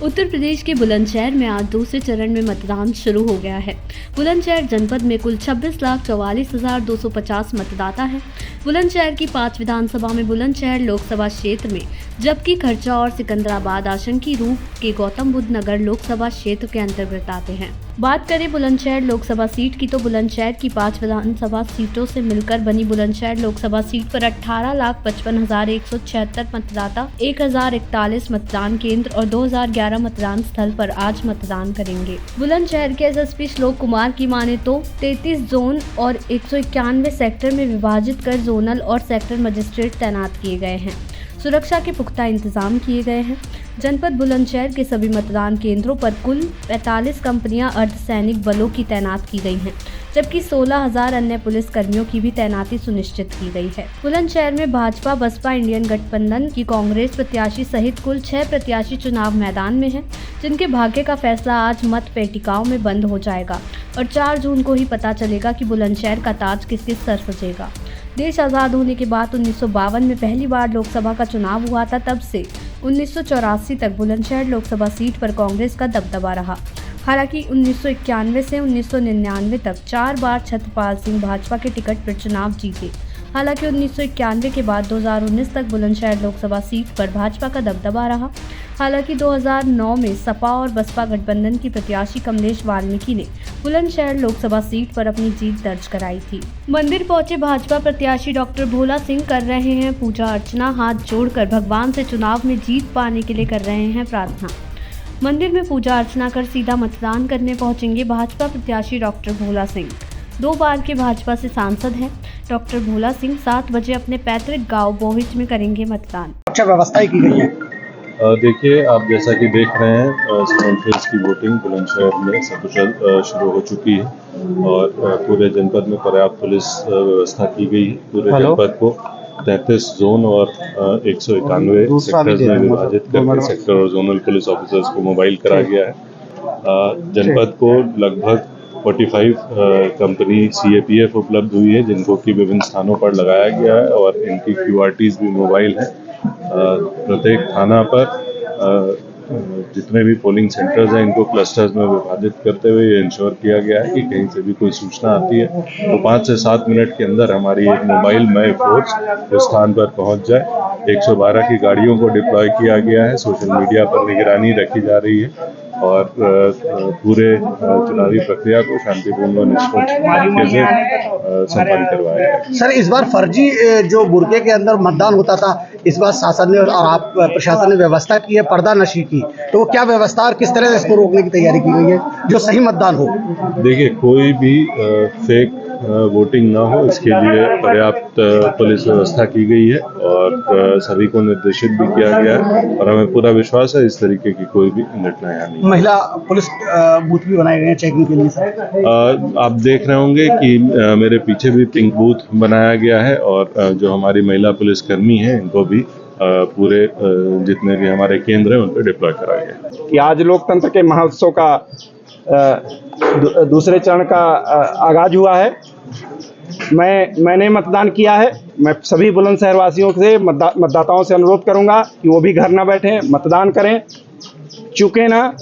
उत्तर प्रदेश के बुलंदशहर में आज दूसरे चरण में मतदान शुरू हो गया है। बुलंदशहर जनपद में कुल 26,44,250 मतदाता है। बुलंदशहर की 5 विधानसभा में बुलंदशहर लोकसभा क्षेत्र में, जबकि खर्चा और सिकंदराबाद आशंकी रूप के गौतम बुद्ध नगर लोकसभा क्षेत्र के अंतर्गत आते हैं। बात करें बुलंदशहर लोकसभा सीट की तो बुलंदशहर की 5 विधानसभा सीटों से मिलकर बनी बुलंदशहर लोकसभा सीट पर 18,55,176 मतदाता 1,041 मतदान केंद्र और 2,011 मतदान स्थल पर आज मतदान करेंगे। बुलंदशहर के एसएसपी श्लोक कुमार की माने तो 33 जोन और 191 सेक्टर में विभाजित कर जोनल और सेक्टर मजिस्ट्रेट तैनात किए गए हैं। सुरक्षा के पुख्ता इंतजाम किए गए हैं। जनपद बुलंदशहर के सभी मतदान केंद्रों पर कुल 45 कंपनियां अर्धसैनिक बलों की तैनात की गई हैं, जबकि 16,000 अन्य पुलिस कर्मियों की भी तैनाती सुनिश्चित की गई है। बुलंदशहर में भाजपा, बसपा, इंडियन गठबंधन की कांग्रेस प्रत्याशी सहित कुल 6 प्रत्याशी चुनाव मैदान में हैं, जिनके भाग्य का फैसला आज मत पेटिकाओं में बंद हो जाएगा और 4 जून को ही पता चलेगा कि बुलंदशहर का ताज किस किस सर सजेगा। देश आज़ाद होने के बाद 1952 में पहली बार लोकसभा का चुनाव हुआ था। तब से 1984 तक बुलंदशहर लोकसभा सीट पर कांग्रेस का दबदबा रहा। हालांकि 1991 से 1999 तक 4 बार छत्रपाल सिंह भाजपा के टिकट पर चुनाव जीते। हालांकि 1991 के बाद 2019 तक बुलंदशहर लोकसभा सीट पर भाजपा का दबदबा रहा। हालांकि 2009 में सपा और बसपा गठबंधन की प्रत्याशी कमलेश वाल्मीकि ने बुलंदशहर लोकसभा सीट पर अपनी जीत दर्ज कराई थी। मंदिर पहुंचे भाजपा प्रत्याशी डॉक्टर भोला सिंह कर रहे हैं पूजा अर्चना। हाथ जोड़कर भगवान से चुनाव में जीत पाने के लिए कर रहे हैं प्रार्थना। मंदिर में पूजा अर्चना कर सीधा मतदान करने पहुंचेंगे भाजपा प्रत्याशी डॉक्टर भोला सिंह। 2 बार के भाजपा से सांसद हैं डॉक्टर भोला सिंह। 7 बजे अपने पैतृक गांव बोहिच में करेंगे मतदान। अच्छा व्यवस्थाएं की गई है। देखिए, आप जैसा कि देख रहे हैं, सेकेंड फेज की वोटिंग बुलंदशहर में सकुशल शुरू हो चुकी है और पूरे जनपद में पर्याप्त पुलिस व्यवस्था की गई है। पूरे जनपद को 33 जोन और 191 सेक्टर्स में विभाजित करके सेक्टर और जोनल पुलिस ऑफिसर्स को मोबाइल करा गया है। जनपद को लगभग 45 कंपनी CAPF उपलब्ध हुई है, जिनको कि विभिन्न स्थानों पर लगाया गया है और इनकी QRTs भी मोबाइल है। प्रत्येक थाना पर जितने भी पोलिंग सेंटर्स हैं, इनको क्लस्टर्स में विभाजित करते हुए ये इंश्योर किया गया है कि कहीं से भी कोई सूचना आती है तो 5 से 7 मिनट के अंदर हमारी एक मोबाइल मय फोर्स उस स्थान पर पहुंच जाए। 112 की गाड़ियों को डिप्लॉय किया गया है। सोशल मीडिया पर निगरानी रखी जा रही है और पूरे चुनावी प्रक्रिया को शांतिपूर्ण और निष्पक्ष तरीके से संपन्न करवाया है। सर, इस बार फर्जी जो बुर्के के अंदर मतदान होता था, इस बार शासन ने और आप प्रशासन ने व्यवस्था की है पर्दा नशी की, तो वो क्या व्यवस्था और किस तरह से इसको रोकने की तैयारी की गई है जो सही मतदान हो? देखिए, कोई भी फेक वोटिंग ना हो, इसके लिए पर्याप्त पुलिस व्यवस्था की गई है और सभी को निर्देशित भी किया गया है और हमें पूरा विश्वास है इस तरीके की कोई भी घटना यहाँ नहीं। महिला पुलिस बूथ भी बनाए गए हैं चेकिंग के लिए सर। आप देख रहे होंगे कि मेरे पीछे भी पिंक बूथ बनाया गया है और जो हमारी महिला पुलिसकर्मी हैं, इनको भी पूरे जितने भी हमारे केंद्र हैं उन पर डिप्लॉय करा गया है। कि आज लोकतंत्र के महोत्सव का दूसरे चरण का आगाज हुआ है। मैंने मतदान किया है। मैं सभी बुलंदशहर वासियों से मतदाताओं से अनुरोध करूंगा कि वो भी घर ना बैठें, मतदान करें, चूकें ना।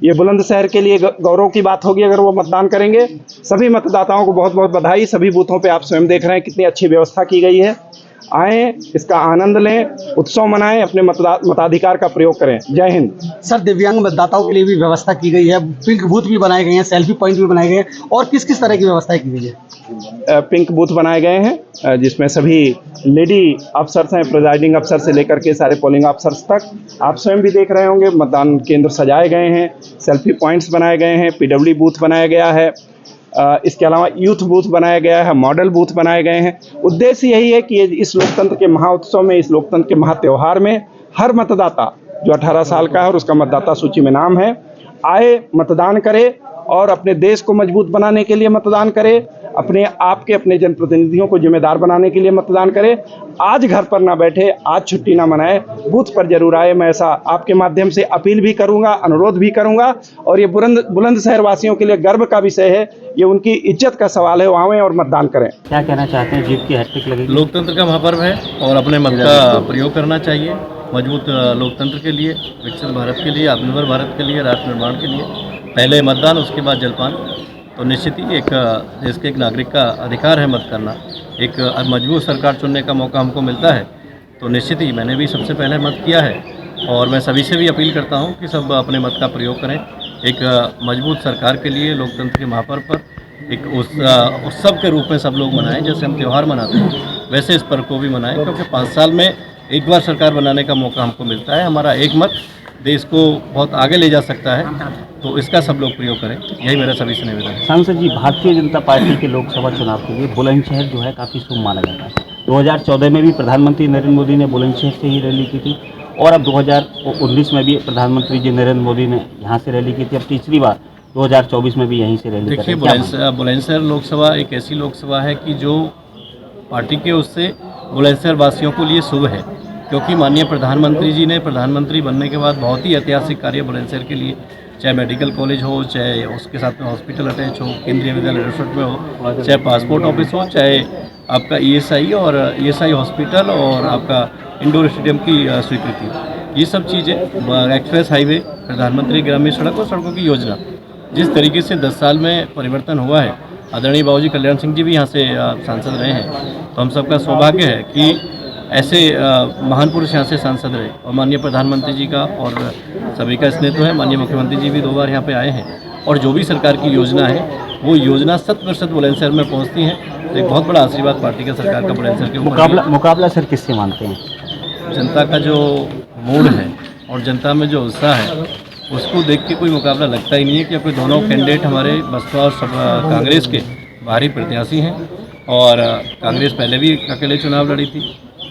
ये बुलंदशहर के लिए गौरव की बात होगी अगर वो मतदान करेंगे। सभी मतदाताओं को बहुत बहुत बधाई। सभी बूथों पे आप स्वयं देख रहे हैं कितनी अच्छी व्यवस्था की गई है। आएँ, इसका आनंद लें, उत्सव मनाएं, अपने मताधिकार का प्रयोग करें। जय हिंद। सर, दिव्यांग मतदाताओं के लिए भी व्यवस्था की गई है, पिंक बूथ भी बनाए गए हैं, सेल्फी पॉइंट भी बनाए गए हैं, और किस किस तरह की व्यवस्था की गई है? पिंक बूथ बनाए गए हैं जिसमें सभी लेडी अफसर्स हैं, प्रिजाइडिंग अफसर से लेकर के सारे पोलिंग अफसर्स तक। आप स्वयं भी देख रहे होंगे मतदान केंद्र सजाए गए हैं, सेल्फी पॉइंट्स बनाए गए हैं, PW बूथ बनाया गया है। इसके अलावा यूथ बूथ बनाया गया है, मॉडल बूथ बनाए गए हैं। उद्देश्य यही है कि इस लोकतंत्र के महाउत्सव में, इस लोकतंत्र के महात्योहार में हर मतदाता जो 18 साल का है और उसका मतदाता सूची में नाम है, आए, मतदान करे और अपने देश को मजबूत बनाने के लिए मतदान करे, अपने आप के अपने जनप्रतिनिधियों को जिम्मेदार बनाने के लिए मतदान करे। आज घर पर ना बैठे, आज छुट्टी ना मनाए, बूथ पर जरूर आए। मैं ऐसा आपके माध्यम से अपील भी करूंगा, अनुरोध भी करूंगा। और ये बुलंदशहर वासियों के लिए गर्व का विषय है, ये उनकी इज्जत का सवाल है। वो आएं और मतदान करें। क्या कहना चाहते हैं? जीत की हैट्रिक लगेगी। लोकतंत्र का महापर्व है और अपने मत का प्रयोग करना चाहिए। मजबूत लोकतंत्र के लिए, विकसित भारत के लिए, आत्मनिर्भर भारत के लिए, राष्ट्र निर्माण के लिए पहले मतदान, उसके बाद जलपान। तो निश्चित ही एक देश के एक नागरिक का अधिकार है मत करना। एक मजबूत सरकार चुनने का मौका हमको मिलता है, तो निश्चित ही मैंने भी सबसे पहले मत किया है और मैं सभी से भी अपील करता हूं कि सब अपने मत का प्रयोग करें। एक मजबूत सरकार के लिए, लोकतंत्र के महापर्व पर एक उत्सव के रूप में सब लोग मनाएं। जैसे हम त्यौहार मनाते हैं वैसे इस पर्व को भी मनाएं, क्योंकि 5 साल में एक बार सरकार बनाने का मौका हमको मिलता है। हमारा एक मत देश को बहुत आगे ले जा सकता है, तो इसका सब लोग प्रयोग करें, यही मेरा सभी से निवेदन है। सांसद जी, भारतीय जनता पार्टी के लोकसभा चुनाव के लिए बुलंदशहर जो है काफ़ी शुभ माना जाता है। 2014 में भी प्रधानमंत्री नरेंद्र मोदी ने बुलंदशहर से ही रैली की थी और अब 2019 में भी प्रधानमंत्री जी नरेंद्र मोदी ने यहाँ से रैली की थी। अब तीसरी बार 2024 में भी यहीं से रैली। देखिए, बुलंदशहर लोकसभा एक ऐसी लोकसभा है कि जो पार्टी के उससे बुलंदशहर वासियों के लिए शुभ है, क्योंकि माननीय प्रधानमंत्री जी ने प्रधानमंत्री बनने के बाद बहुत ही ऐतिहासिक कार्य बुलंदशहर के लिए, चाहे मेडिकल कॉलेज हो, चाहे उसके साथ में हॉस्पिटल अटैच हो, केंद्रीय विद्यालय रिसोर्ट में हो, चाहे पासपोर्ट ऑफिस हो, चाहे आपका ईएसआई और ईएसआई हॉस्पिटल और आपका इंडोर स्टेडियम की स्वीकृति, ये सब चीज़ें, एक्सप्रेस हाईवे, प्रधानमंत्री ग्रामीण सड़क और सड़कों की योजना, जिस तरीके से 10 साल में परिवर्तन हुआ है। आदरणीय बाबूजी कल्याण सिंह जी भी यहाँ से सांसद रहे हैं, तो हम सबका सौभाग्य है कि ऐसे महान पुरुष यहाँ से सांसद रहे। और माननीय प्रधानमंत्री जी का और सभी का स्नेह तो है, माननीय मुख्यमंत्री जी भी 2 बार यहाँ पे आए हैं, और जो भी सरकार की योजना है वो योजना 100% बुलंदशहर में पहुँचती है। तो एक बहुत बड़ा आशीर्वाद पार्टी का सरकार का बुलंदशहर के ऊपर। मुकाबला सर किससे मानते हैं? जनता का जो मूड है और जनता में जो उत्साह है, उसको देख के कोई मुकाबला लगता ही नहीं है, क्योंकि दोनों कैंडिडेट हमारे बसपा और कांग्रेस के बाहरी प्रत्याशी हैं। और कांग्रेस पहले भी अकेले चुनाव लड़ी थी,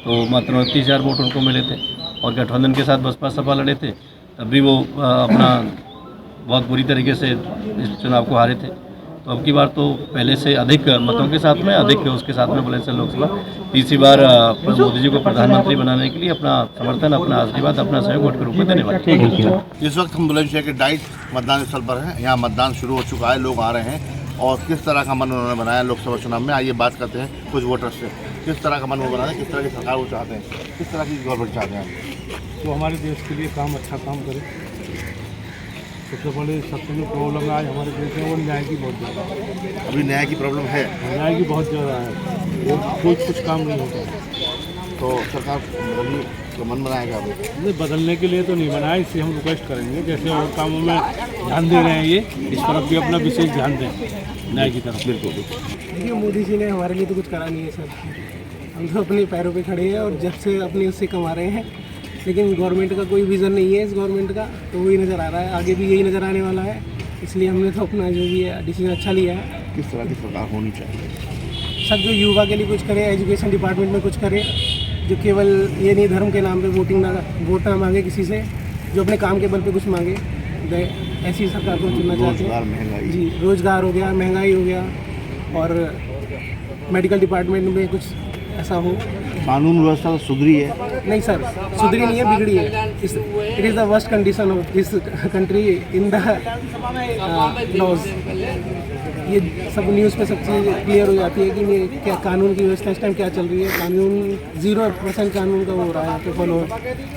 तो मात्र 29,000 वोट उनको मिले थे, और गठबंधन के साथ बसपा सपा लड़े थे, तब भी वो अपना बहुत बुरी तरीके से इस चुनाव को हारे थे। तो अब की बार तो पहले से अधिक मतों के साथ में, अधिक उसके साथ में बुलंदशहर लोकसभा तीसरी बार मोदी जी को प्रधानमंत्री बनाने के लिए अपना समर्थन, अपना आशीर्वाद, अपना सहयोग वोट के रूप में देने वाले हैं। इस वक्त हम बुलंदशहर के डाइट मतदान स्थल पर हैं। यहाँ मतदान शुरू हो चुका है, लोग आ रहे हैं, और किस तरह का मन उन्होंने बनाया लोकसभा चुनाव में, आइए बात करते हैं कुछ वोटर्स से। किस तरह का मन वो बनाया, किस तरह की सरकार वो चाहते हैं, किस तरह की गवर्नमेंट चाहते हैं? तो हमारे देश के लिए अच्छा काम करे। सबसे बड़ी जो प्रॉब्लम आज हमारे देश में वो न्याय की बहुत ज़्यादा है। अभी न्याय की प्रॉब्लम है, न्याय की बहुत ज़्यादा है, वो कुछ काम नहीं होता। तो सरकार बदलने का मन बनाएगा अभी? नहीं, बदलने के लिए तो नहीं बनाया, इससे हम रिक्वेस्ट करेंगे जैसे और कामों में ध्यान दे रहे हैं ये, इस तरफ भी अपना विशेष ध्यान दें न्याय की तरफ। बिल्कुल। देखिए, मोदी जी ने हमारे लिए तो कुछ करा नहीं है सर। हम तो अपने पैरों पे खड़े हैं और जब से अपने उससे कमा रहे हैं, लेकिन गवर्नमेंट का कोई विज़न नहीं है इस गवर्नमेंट का, तो वही नज़र आ रहा है, आगे भी यही नज़र आने वाला है। इसलिए हमने तो अपना जो भी है डिसीजन अच्छा लिया है। किस तरह की सरकार होनी चाहिए? सब जो युवा के लिए कुछ करे, एजुकेशन डिपार्टमेंट में कुछ करे, जो केवल ये नहीं धर्म के नाम पे वोट ना मांगे किसी से, जो अपने काम के बल पे कुछ मांगे, ऐसी सरकार को चुनना चाहते हैं। महंगाई जी, रोज़गार हो गया, महंगाई हो गया, और मेडिकल डिपार्टमेंट में कुछ ऐसा हो। कानून व्यवस्था तो सुधरी है? नहीं सर, सुधरी नहीं है, बिगड़ी है। It is the worst condition of this country in the laws. ये सब न्यूज़ पे सब चीज़ क्लियर हो जाती है कि क्या कानून की व्यवस्था इस टाइम क्या चल रही है। कानून 0% कानून का हो रहा है यहाँ पे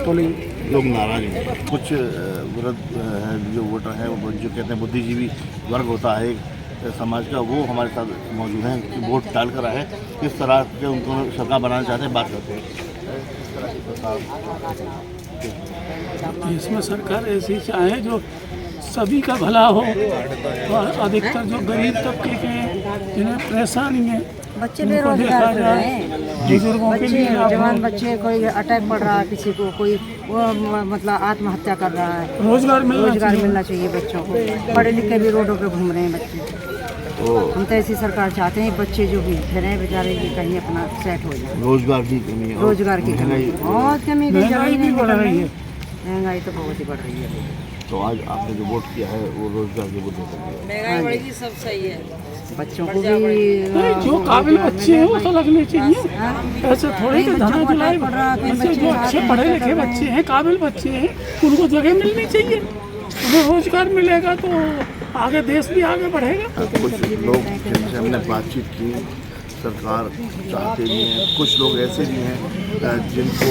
फॉलोइंग। लोग नाराज हैं, कुछ विरोध है, जो वोटर हैं वो जो कहते हैं बुद्धिजीवी वर्ग होता है समाज का, वो हमारे साथ मौजूद हैं कि वोट डाल कर आए, किस तरह के उनको सरकार बनाना चाहते हैं, बात करते हैं। इसमें सरकार ऐसी चाहे जो सभी का भला हो, और अधिकतर जो गरीब तबके के जिन्हें परेशानी है, बच्चे बेरोजगार हैं, बुजुर्गों के लिए जवान बच्चे, कोई अटैक पड़ रहा है किसी को, कोई वो मतलब आत्महत्या कर रहा है। रोजगार मिलना चाहिए बच्चों को। पढ़े लिखे भी रोडों पे घूम रहे हैं बच्चे। हम तो ऐसी सरकार चाहते हैं, बच्चे जो भी फिर हैं बेचारे की कहीं अपना सेट हो जाए। रोजगार की कमी है, रोजगार की कमी बहुत कमी, महंगाई भी बढ़ रही है। महंगाई तो बहुत ही बढ़ रही है। तो आज आपने जो वोट किया है वो रोजगार के मुद्दे पर किया। महंगाई बढ़ेगी, सब सही है, बच्चों को भी जो काबिल बच्चे हैं वो तो लगने चाहिए। ऐसे थोड़े के धना जुलाई बच्चे जो अच्छे पढ़े लिखे बच्चे हैं, काबिल बच्चे हैं, उनको जगह मिलनी चाहिए। उन्हें रोजगार मिलेगा तो आगे देश भी आगे बढ़ेगा। कुछ लोग जिनसे हमने बातचीत की सरकार चाहते भी हैं। कुछ लोग ऐसे भी हैं जिनको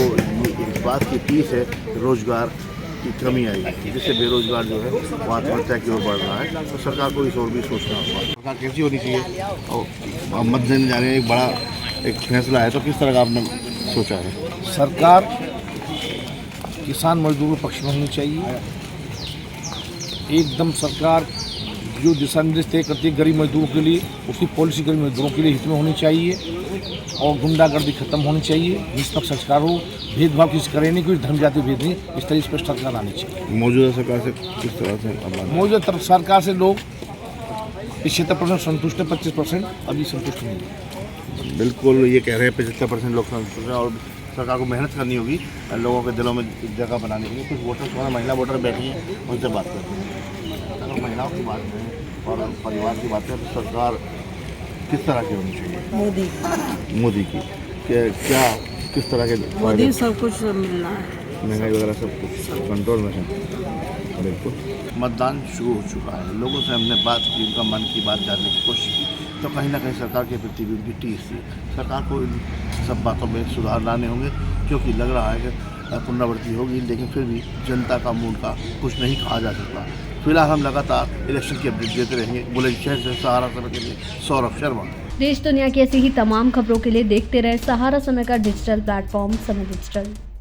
इस बात की टीस है रोज़गार की कमी आएगी, जिससे बेरोजगार जो है वो आत्महत्या की ओर बढ़ रहा है। तो सरकार को इस ओर भी सोचना होगा। सरकार कैसी होनी चाहिए और मत देने जाने एक बड़ा एक फैसला है, तो किस तरह का आपने सोचा है? सरकार किसान मजदूरों के पक्ष में होनी चाहिए। एकदम सरकार जो दिशा निर्देश तय करती है गरीब मजदूरों के लिए, उसकी पॉलिसी गरीब मजदूरों के लिए हित में होनी चाहिए और गुंडागर्दी खत्म होनी चाहिए। निष्पक्ष सरकार हो, भेदभाव किसी करे नहीं, कोई धर्म जाति भेद नहीं, इस तरह पर सरकार आनी चाहिए। मौजूदा सरकार से किस तरह से? मौजूदा सरकार से लोग 75% संतुष्ट है, 25% अभी संतुष्ट नहीं है। बिल्कुल ये कह रहे हैं 75% लोग संतुष्ट हैं और सरकार को मेहनत करनी होगी लोगों के दिलों में जगह बनाने के लिए। कुछ वोटर्स हमारे महिला वोटर बैठी हैं, उनसे बात करते हैं। अगर महिलाओं की बात करें और परिवार की बात करें तो सरकार किस तरह की होनी चाहिए? मोदी की क्या किस तरह के? मोदी सब कुछ मिलना है, महंगाई वगैरह सब कुछ कंट्रोल में है। बिल्कुल। मतदान शुरू हो चुका है, लोगों से हमने बात की, उनका मन की बात जानने की कोशिश की, तो कहीं ना कहीं सरकार के प्रति भी उनकी टीस थी। सरकार को इन सब बातों में सुधार लाने होंगे, क्योंकि लग रहा है कि पुनरावृत्ति होगी, लेकिन फिर भी जनता का मूड का कुछ नहीं कहा जा सकता। फिलहाल हम लगातार इलेक्शन की अपडेट देते रहेंगे। बुलंदशहर से सहारा समय के लिए सौरभ शर्मा। देश दुनिया की ऐसी ही तमाम खबरों के लिए देखते रहे सहारा समय का डिजिटल प्लेटफॉर्म समय डिजिटल।